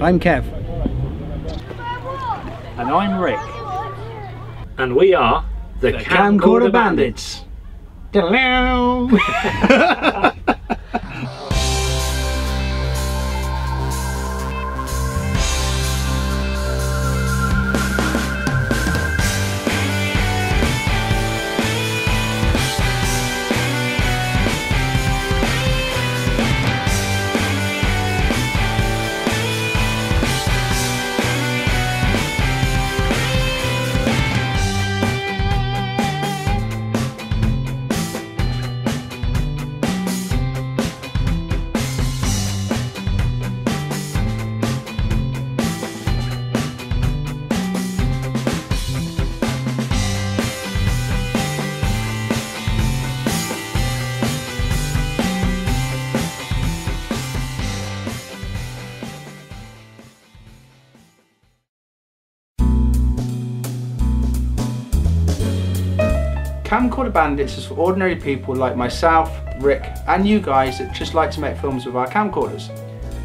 I'm Kev. And I'm Rick. And we are the Camcorder Bandits. Camcorder Bandits is for ordinary people like myself, Rick, and you guys that just like to make films with our camcorders.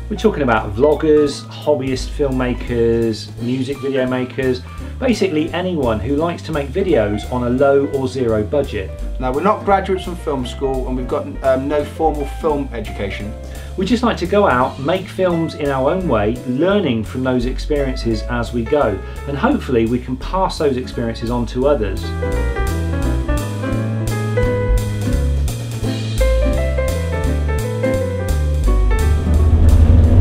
We're talking about vloggers, hobbyist filmmakers, music video makers, basically anyone who likes to make videos on a low or zero budget. Now, we're not graduates from film school and we've got no formal film education. We just like to go out, make films in our own way, learning from those experiences as we go, and hopefully we can pass those experiences on to others.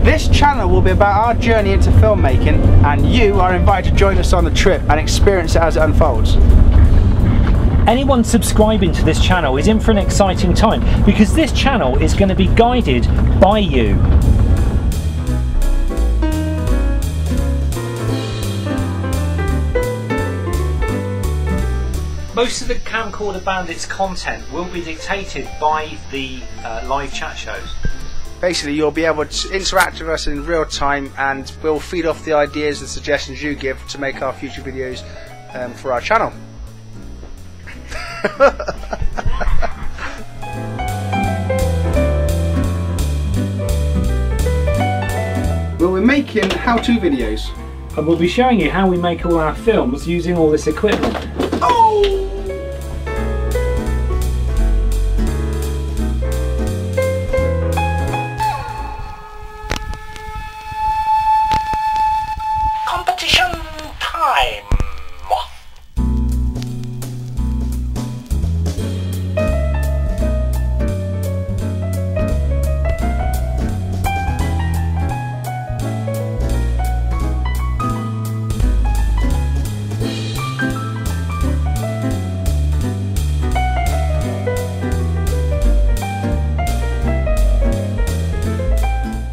This channel will be about our journey into filmmaking, and you are invited to join us on the trip and experience it as it unfolds. Anyone subscribing to this channel is in for an exciting time, because this channel is going to be guided by you. Most of the Camcorder Bandits content will be dictated by the live chat shows. Basically, you'll be able to interact with us in real time, and we'll feed off the ideas and suggestions you give to make our future videos for our channel. We'll be making how-to videos. And we'll be showing you how we make all our films using all this equipment. Oh! Competition time!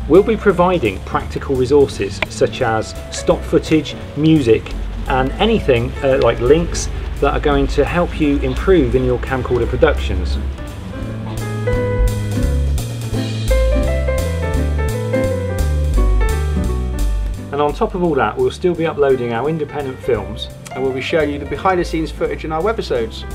We'll be providing practical resources such as stock footage, music, and anything like links that are going to help you improve in your camcorder productions. And on top of all that, we'll still be uploading our independent films, And we'll be showing you the behind the scenes footage in our webisodes.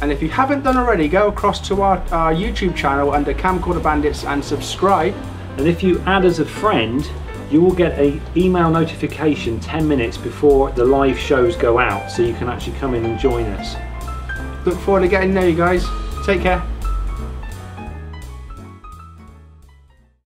And if you haven't done already, go across to our YouTube channel under Camcorder Bandits and subscribe. and if you add as a friend, you will get an email notification 10 minutes before the live shows go out, so you can actually come in and join us. Look forward to getting to know you guys. Take care.